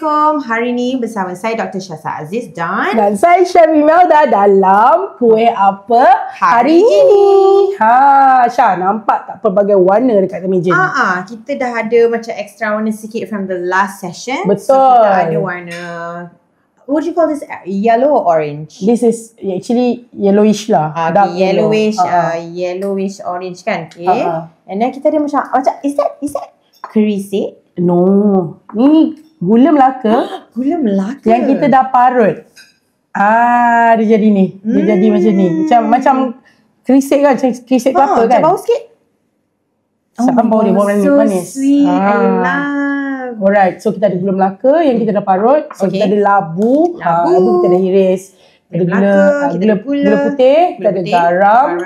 Assalamualaikum. Hari ni bersama saya Dr. Syasa Aziz dan saya Chef Imelda dalam Kuih Apa Hari Ini. Syah, nampak tak pelbagai warna dekat meja ni? Kita dah ada macam extra warna sikit from the last session. Betul. So kita ada warna, what do you call this? Yellow or orange? This is actually yellowish lah. Dark yellowish, yellow. yellowish orange kan? Okay. And then kita ada macam is that kerisik? No. Ni gula Melaka. Gula Melaka. Yang kita dah parut. Dia jadi ni. Dia jadi macam ni. Macam kerisik kan? Macam kerisik kelapa kan? Macam bau sikit. Siapa bau dia? Bau manis. So sweet. I love. Alright. So kita ada gula Melaka yang kita dah parut. So kita ada labu. Labu kita dah iris. Ada gula putih. Kita ada garam.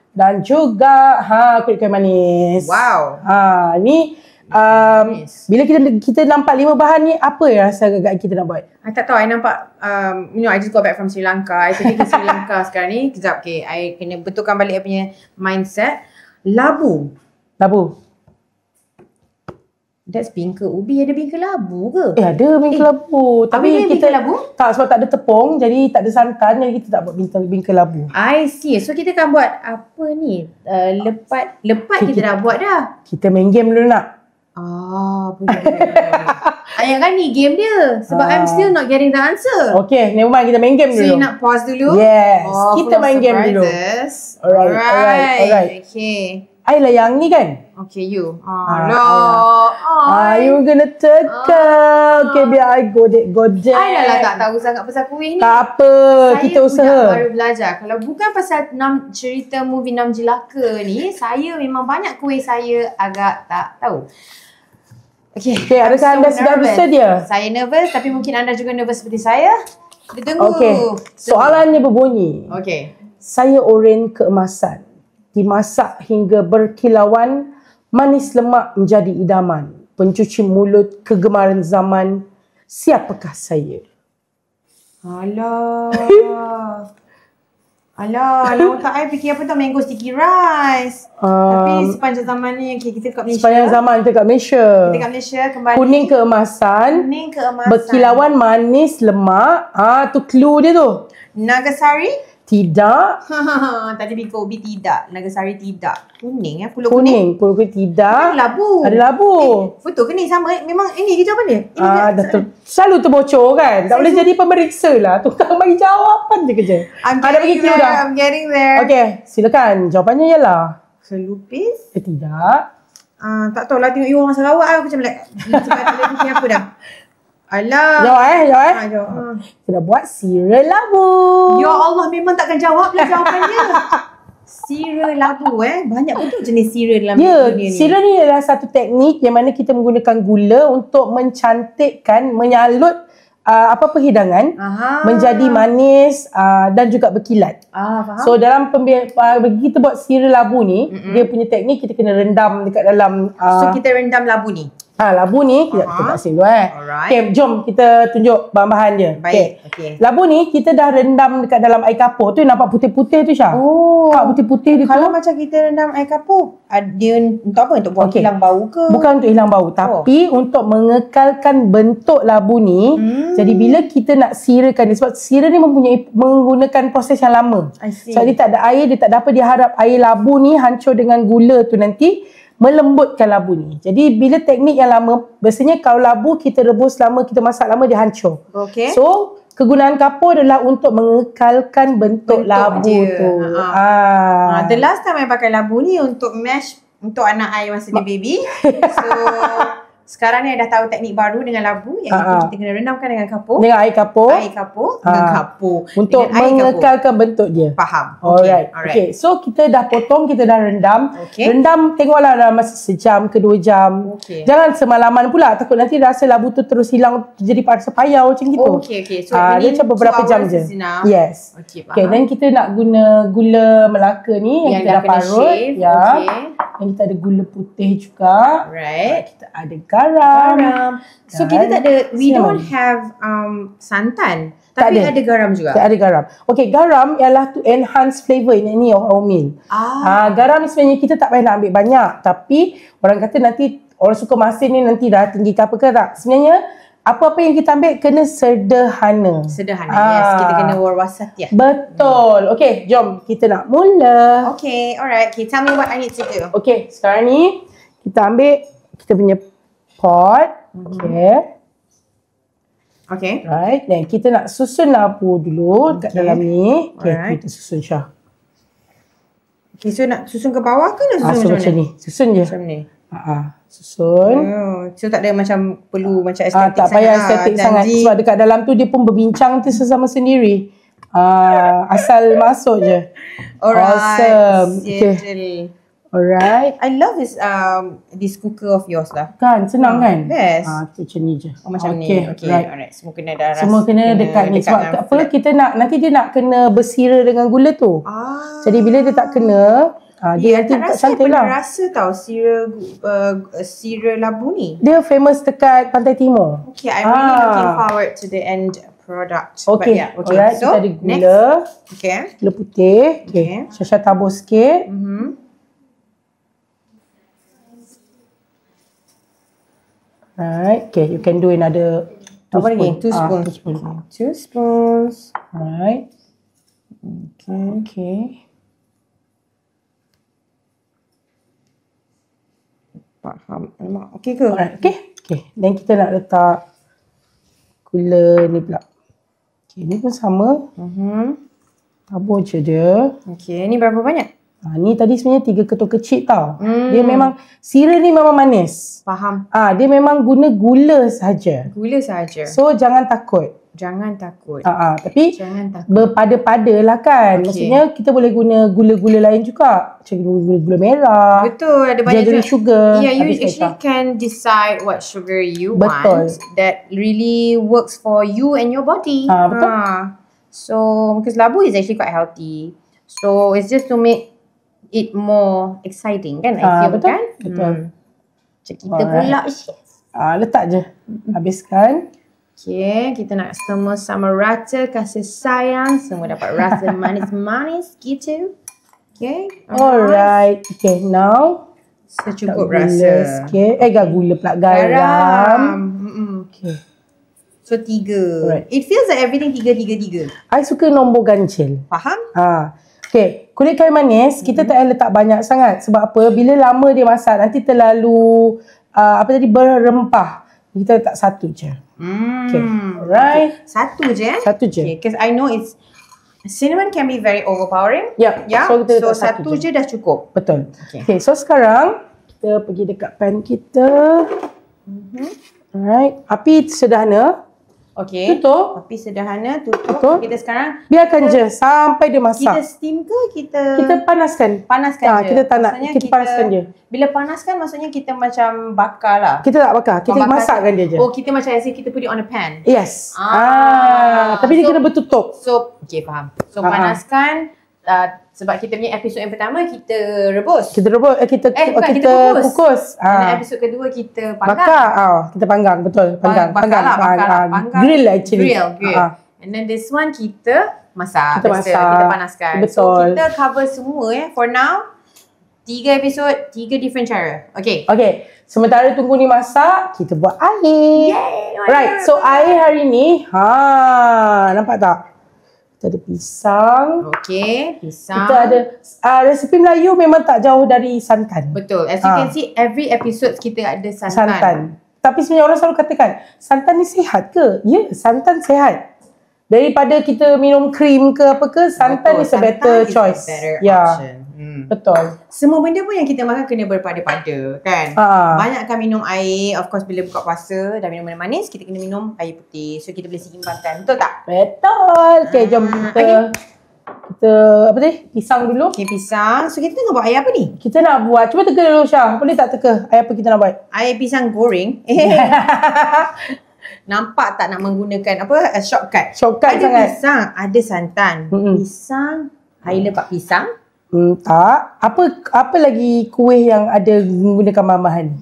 Dan juga kulit kayu manis. Wow. Ni bila kita nampak 5 bahan ni, apa yang rasa agak kita nak buat? I tak tahu. I nampak I just got back from Sri Lanka. I pergi ke Sri Lanka sekarang ni. Kejap, okay. I kena betulkan balik I punya mindset. Labu. That's bingka ubi. Ada bingka labu ke? Ada bingka labu. Tapi kita bingka labu? Tak, sebab tak ada tepung, jadi tak ada santan, jadi kita tak buat bingka labu. I see. So kita akan buat apa ni? Lepat kita dah buat dah. Kita main game dulu nak? Boleh. Yang kan ni game dia. Sebab I'm still not getting the answer. Okay, never mind. Kita main game dulu. So you nak pause dulu? Yes. Kita main game dulu. Alright. Okay. I lah yang ni kan? Okay, you. You gonna teka. Okay, biar I godek. I dah tak tahu sangat pasal kuih ni. Tak apa, kita usaha. Saya baru belajar. Kalau bukan pasal cerita movie 6 Jelaka ni, saya memang banyak kuih saya agak tak tahu. Okay, adakah anda sudah bersedia? Saya nervous, tapi mungkin anda juga nervous seperti saya. Kita tunggu. Okay, soalannya berbunyi. Okay. Saya oren keemasan, dimasak hingga berkilauan, manis lemak menjadi idaman, pencuci mulut kegemaran zaman, siapakah saya? Alah, otak I fikir apa tau, mango sticky rice. Tapi sepanjang zaman ni kita kat Malaysia. Sepanjang zaman kita kat Malaysia. Kembali. Kuning keemasan. Berkilauan manis lemak. Tu clue dia tu. Nagasari? Tidak. Tadi bingka ubi tidak. Nagasari tidak. Kuning pulut kuning. Pulut tidak. Ada labu. Betul ke ni? Sama. Memang ini ke jawapan dia? Selalu terbocor kan. Tak boleh jadi pemeriksa lah. Tukang bagi jawapan je kerja. Ada bagi clue dah. I'm getting there. Okay, silakan. Jawapannya ialah selupis? Tidak. Tak tahu lah. Tengok you orang Sarawak. Aku macam sebab tak fikir apa dah. Alah. Jawab. Kita buat sirih labu. Ya Allah, memang takkan jawab lah jawapannya. Sirih labu banyak betul jenis sirih dalam dunia ni. Sirih ni adalah satu teknik yang mana kita menggunakan gula untuk mencantikkan, menyalut hidangan menjadi manis dan juga berkilat. Faham. So dalam bagi kita buat sirih labu ni, dia punya teknik kita kena rendam dekat dalam so kita rendam labu ni. Labu ni kita kasih dulu Alright. Okay, jom kita tunjuk bahan-bahan dia. Baik. Okay. Labu ni kita dah rendam dekat dalam air kapur. Tu yang nampak putih-putih tu, Syah. Putih-putih dia tu. Kalau macam kita rendam air kapur, dia untuk apa? Untuk buat hilang bau ke? Bukan untuk hilang bau, tapi untuk mengekalkan bentuk labu ni. Jadi bila kita nak sirahkan dia, sebab sirah ni menggunakan proses yang lama. Sebab dia tak ada air, dia tak ada apa, dia harap air labu ni hancur dengan gula tu nanti melembutkan labu ni. Jadi bila teknik yang lama, biasanya kalau labu kita rebus lama, kita masak lama, dia hancur. Okay. So kegunaan kapur adalah untuk mengekalkan bentuk labu tu. The last time I pakai labu ni untuk mash untuk anak I masa dia baby. So sekarang ni I dah tahu teknik baru dengan labu, iaitu kita kena rendamkan dengan kapur. Dengan air kapur. Dengan kapur. Untuk mengekalkan bentuk dia. Faham. Alright. Okay. So kita dah potong, kita dah rendam. Rendam tengoklah dalam masa sejam ke 2 jam. Jangan semalaman pula, takut nanti rasa labu tu terus hilang, jadi rasa payau macam gitu. So dia macam beberapa jam je. Yes. Okay, dan kita nak guna gula Melaka ni yang kita dah parut. Dan kita ada gula putih juga. Right. Kita ada garam. So kita tak ada, we don't have santan. Tapi ada garam juga. Ada garam. Okay, garam ialah to enhance flavour in any of our meal. Garam ni sebenarnya kita tak payah nak ambil banyak. Tapi orang kata nanti orang suka masin ni nanti dah tinggi ke apa ke tak. Sebenarnya apa-apa yang kita ambil kena sederhana. Sederhana. Yes, kita kena warwasatiyah. Betul. Okay, jom kita nak mula. Okay, alright. Okay, tell me what I need to do. Okay, sekarang ni kita ambil kita punya pot. Okay. Okay. Right. Dan kita nak susun labu dulu kat dalam ni. Okay, Alright. kita susun Syah. Okay, so nak susun ke bawah ke nak susun Macam ni. Susun je. Macam ni. Susun. So tak ada macam perlu macam estetik tak payah estetik sangat. Sebab dekat dalam tu dia pun berbincang tu sesama sendiri. Asal masuk je. Alright. Awesome. Okay. Alright. I love this cooker of yours lah. Kan, senang kan? Best. Macam ni je. Macam ni. Okay, right. alright. Semua kena darah. Semua kena dekat ni. Sebab apa kita nak, nanti dia nak kena bersira dengan gula tu. Jadi bila dia tak kena, dia nanti tak cantik lah. Saya rasa tau sira labu ni. Dia famous dekat Pantai Timur. Okay, I'm really looking forward to the end product. Okay, alright. So, kita ada gula. next. Okay. Gula putih. Okay. Syasha tabur sikit. Right. Okay, you can do another 2 Apa lagi? spoon. 2 spoons. 2 spoons. Alright. Okay. Faham. Alamak. Okay ke? Alright. Okay. Dan kita nak letak gula ni pula. Okay, ni pun sama. Tabur je dia. Okay, ni berapa banyak? Ni tadi sebenarnya 3 ketul kecil tau. Dia memang, sira ni memang manis. Faham. Dia memang guna gula saja. Gula saja. So jangan takut. Jangan takut. Tapi Jangan takut. berpada-pada lah kan. Maksudnya kita boleh guna gula-gula lain juga. Macam gula merah. Betul, ada banyak jaggery sugar. Yeah, you actually can decide what sugar you Betul. want that really works for you and your body. Betul. So, because labu is actually quite healthy. So, it's just to make it more exciting kan? I feel betul. kan? Betul. Macam kita pula. Letak je. Habiskan. Okay, kita nak sama-sama rata, kasih sayang. Semua dapat rasa manis-manis gitu. Okay. Alright. Okay, now. Secukup gula rasa. sikit. Gula pula. Garam. Okay. So 3. Alright. It feels like everything 3. I suka nombor ganjil. Faham? Okay, kulit kayu manis kita tak payah letak banyak sangat. Sebab apa? Bila lama dia masak nanti terlalu berrempah. Kita letak 1 je. Okay, alright. Okay. 1 je eh? 1 je. Okay, because I know cinnamon can be very overpowering. Yep. Yeah. So, kita letak 1 je dah cukup. Betul. Okay, so sekarang kita pergi dekat pan kita. Alright. Api sederhana. Okay. Tutup. Api sederhana, tutup. Tutup. Kita sekarang Biarkan je sampai dia masak. kita steam ke Kita panaskan. panaskan je? Kita tak nak. Maksudnya Kita panaskan je. Bila panaskan maksudnya kita macam bakar lah. Kita tak bakar. Kita Bakar masakkan dia je. Oh, kita macam as if kita put it on a pan. Yes. Tapi dia So- kena bertutup. So, okay, faham. So, panaskan. Sebab kita punya episod yang pertama kita rebus. Kita rebus, kita kukus. Dan episod kedua kita panggang. Bakar. Kita panggang, betul. Panggang. Panggang. Grill actually. Grill. And then this one kita masak. Kita Biasa, masak. kita panaskan. So Betul. kita cover semua for now. 3 episod, 3 different cara. Okay. Okay. Sementara tunggu ni masak, kita buat air. Yay! Right. So air hari ni, nampak tak? Kita ada pisang. Okay, pisang. Kita ada resepi Melayu memang tak jauh dari santan. Betul. As you can see, every episode kita ada santan. Santan. Tapi sebenarnya orang selalu katakan, santan ni sihat ke? Ya, santan sihat. Daripada kita minum krim ke apa ke, santan is a better choice. Option. Betul. Semua benda pun yang kita makan kena berpada-pada kan. Banyakkan minum air. Of course bila buka puasa dah minum benda manis, kita kena minum air putih. So kita boleh seimbangkan. Betul tak? Betul. Okay, jom kita apa ni? Pisang dulu. Okay, pisang. So kita tengah buat air apa ni? Kita nak buat, cuba teka dulu Syah. Boleh tak teka air apa kita nak buat? Air pisang goreng. Nampak tak nak menggunakan apa? Shortcut. Shortcut ada sangat. Pisang, ada santan. Pisang, air lepak pisang. Tak. Apa lagi kuih yang ada menggunakan bahan-bahan ni?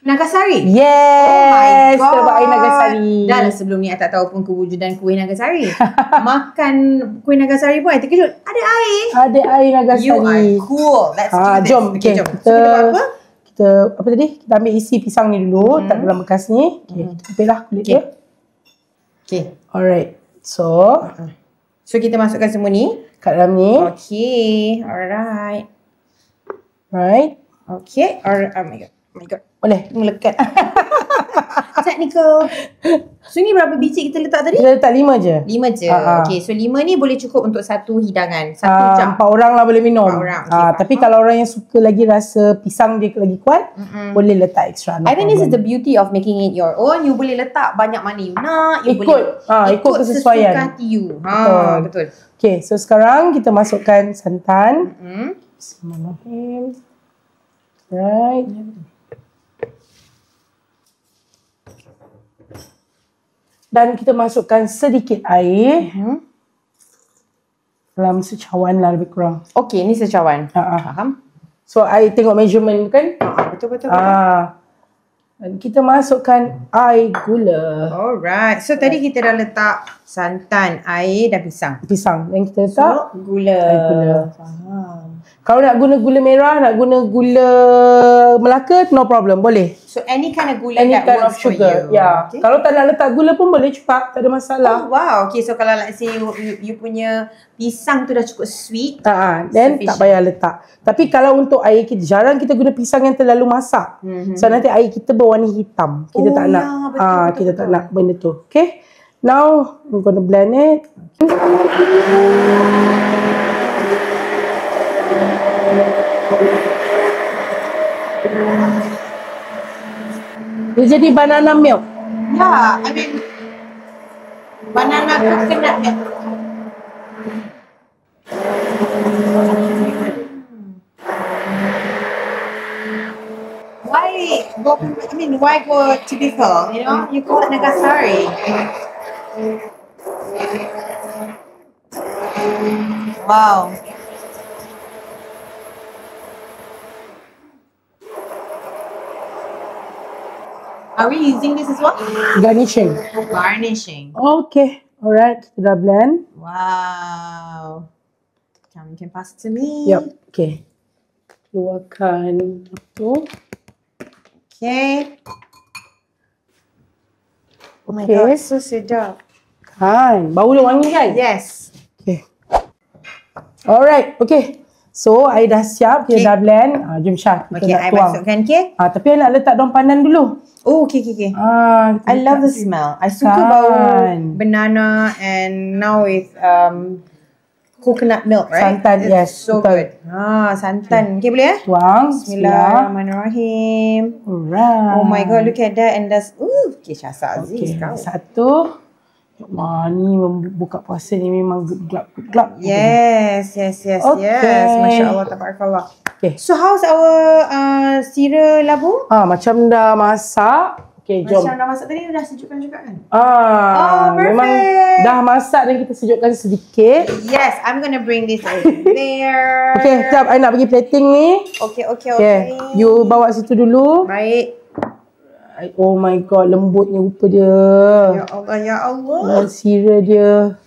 Nagasari. Yes. Oh my God. Kita buat air Nagasari. Dah lah sebelum ni I tak tahu pun kewujudan kuih Nagasari. Makan kuih Nagasari pun I terkejut. Ada air. Ada air Nagasari. You are cool. Let's do this. Jom. Okay, jom. Kita, so, kita buat apa? kita apa tadi? Kita ambil isi pisang ni dulu, tak dalam bekas ni. Okay, kita ambil lah kulit dia. Okay. Alright. So kita masukkan semua ni kat dalam ni. Okay. Alright. Right. Okay. Alright. Oh my god. Oh my god. Boleh. Melekat. Technical. So ni berapa biji kita letak tadi? Kita letak 5 je. 5 je. Okay. So 5 ni boleh cukup untuk satu hidangan. 1 jam. 4 orang lah boleh minum. 4 orang. Okay, tapi kalau orang yang suka lagi rasa pisang dia lagi kuat, boleh letak extra. I think this is the beauty of making it your own. You boleh letak banyak mana you nak. You ikut kesesuaian. Sesuka hati you. Betul. Okay, so sekarang kita masukkan santan. Bismillahirrahmanirrahim. Right. Dan kita masukkan sedikit air. Dalam secawan lah lebih kurang. Okay, ni secawan. Faham. So, I tengok measurement kan? Betul. Dan kita masukkan air gula. Alright. So, tadi kita dah letak santan, air dan pisang. Dan kita letak gula. Air gula. Faham. Kalau nak guna gula merah, nak guna gula Melaka, no problem. Boleh. So, any kind of gula Any that kind of works for sugar. you. Yeah. Okay. Kalau tak nak letak gula pun boleh juga. Tak ada masalah. Oh, wow. Okay, so kalau let's say you punya pisang tu dah cukup sweet. Then tak payah letak. Tapi kalau untuk air kita, jarang kita guna pisang yang terlalu masak. So nanti air kita berwarna hitam. Kita tak nak. Kita tak nak benda tu. Okay. Now, I'm gonna blend it. Dia jadi banana milk. Yeah, I mean banana coconut milk. Why go typical? You know, you call it Nagasari. Wow. Are we using this as well? Garnishing. Garnishing. Okay. Alright. Kita dah blend. Wow. You can pass it to me. Yep. Okay. Keluarkan tu. Okay. Oh my god, so sedap. Kan. Bau dia wangi kan? Yes. Okay. Alright. Okay. So, air dah siap. Kita dah blend. Jom Syah. Kita nak I tuang. masukkan ke? Tapi I nak letak daun pandan dulu. Oh, okay. I love the smell. I suka bau banana and now with coconut milk, right? Santan, yes. So betul. good. Santan. Okay, boleh Tuang. Bismillahirrahmanirrahim. Alright. Oh my god, look at that. And that's, okay, Syahsa Aziz. Okay. Satu. Ni buka puasa ni memang gelap. Yes. Okay. Masya Allah, tabarakallah. Okay. So how's our sira labu? Macam dah masak. Okay, jom. Macam dah masak tadi dah sejukkan juga kan? Memang dah masak dan kita sejukkan sedikit. Yes, I'm gonna bring this over there. Okay, sekejap. I nak pergi plating ni. Okay. You bawa situ dulu. Baik. Oh my god, lembutnya rupa dia. Ya Allah. Dan sira dia.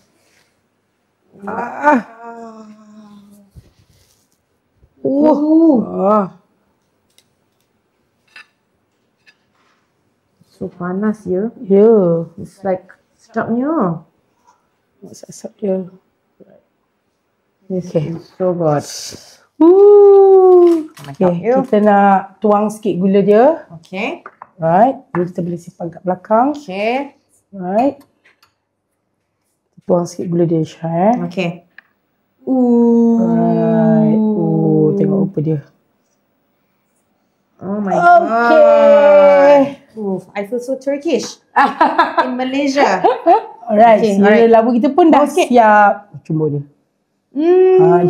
So panas ya. Ya. It's like sedapnya. Masak dia. Okay. So good. Okay, kita nak tuang sikit gula dia. Okay. Right. Ni kita boleh simpan kat belakang. Okay. Right. Tuang sikit gula dia, Syah. Okay. Right. Tengok rupa dia. Oh my god. I feel so Turkish. In Malaysia. Alright. Sira labu kita pun dah siap. Cuma dia.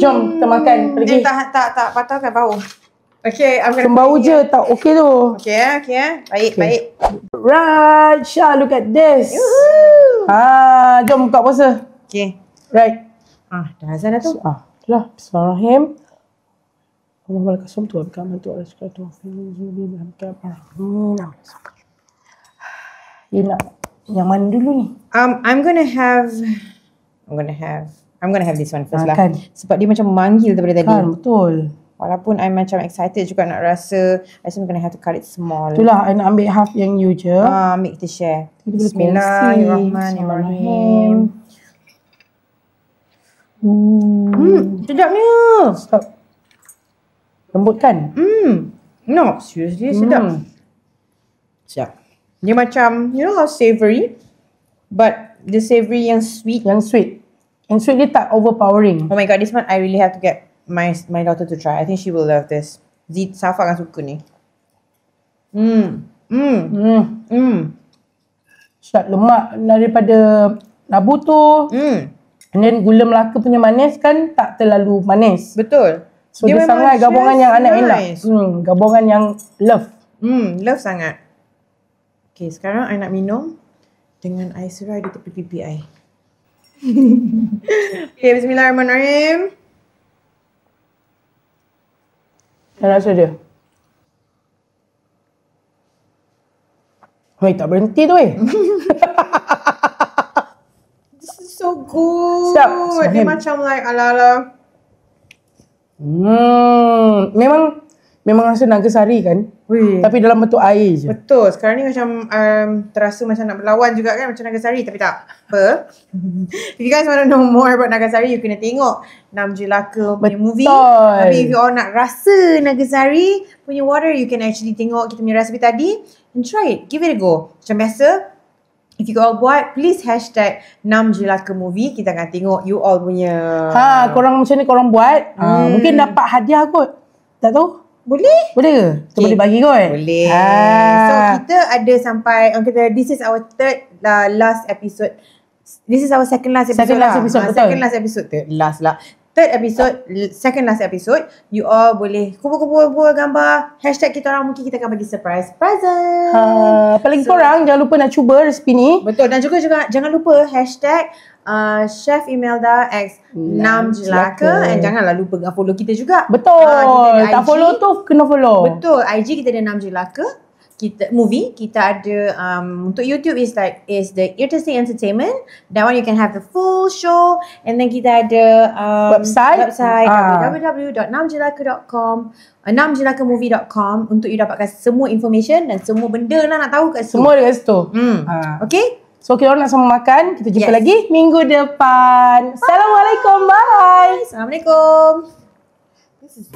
Jom kita makan. Pergi. Tak patahkan bau. Okay, I'm gonna bau je tak okey tu. Okay. Baik. Right, Syah, look at this. Jom buka puasa. Okay. Right. Dah azan dah tu. Itulah. Bismillahirrahmanirrahim. Allah kasum tu abka mantu Allah sekatu. Yang mana dulu ni? I'm gonna have this one first lah. Sebab dia macam memanggil daripada tadi. Kan, betul. Walaupun I macam excited juga nak rasa, I'm gonna have to cut it small. Itulah, I nak ambil half yang you je. Ambil kita share. Bismillahirrahmanirrahim. Sedapnya. Sedap. Lembut kan? No, seriously sedap. Sedap. Dia macam, you know how savoury? But the savoury yang sweet. Yang sweet. Yang sweet dia tak overpowering. Oh my god, this one I really have to get my daughter to try. I think she will love this. Safa akan suka ni. Sedap lemak daripada labu tu. And then gula Melaka punya manis kan tak terlalu manis. Betul. So dia sangat gabungan yang enak-enak. Gabungan yang love. Love sangat. Okay, sekarang I nak minum dengan air serai di tepi pipi I. Okay, bismillahirrahmanirrahim. Saya rasa dia. Hei, tak berhenti tu This is so good. Sedap. Dia macam like ala-ala. Memang rasa Nagasari kan? Wih. Tapi dalam bentuk air je. Betul. Sekarang ni macam terasa macam nak berlawan juga kan macam Nagasari, tapi tak. Apa? If you guys want to know more about Nagasari, you kena tengok Nam Jelaka punya movie. Tapi if you all nak rasa Nagasari punya water, you can actually tengok kita punya recipe tadi and try it. Give it a go. Macam biasa, if you all buat, please hashtag Nam Jelaka movie. Kita akan tengok you all punya. Korang macam ni korang buat. Mungkin dapat hadiah kot. Tak tahu. Boleh? Boleh ke? Kita boleh bagi kot? Boleh. So kita ada sampai, this is our third last episode. This is our second last episode. Second last episode, betul. Second last episode. Third episode, second last episode. You all boleh kumpul-kumpul gambar. Hashtag kita orang, mungkin kita akan bagi surprise present. Apalagi korang jangan lupa nak cuba resipi ni. Betul. Dan juga jangan lupa hashtag Chef Imelda X Nam Jelaka. And janganlah lupa follow kita juga. Betul. Tak follow tu kena follow. Betul. IG kita ada Nam Jelaka. Kita movie, kita ada untuk YouTube is the Irtasting Entertainment. That one you can have the full show. And then kita ada website www.namjelaka.com, namjelakamovie.com untuk you dapatkan semua information dan semua benda lah nak tahu kat situ. Semua dekat situ. Okay? So kita orang nak sama makan. Kita jumpa lagi minggu depan. Assalamualaikum. Bye. Assalamualaikum. This is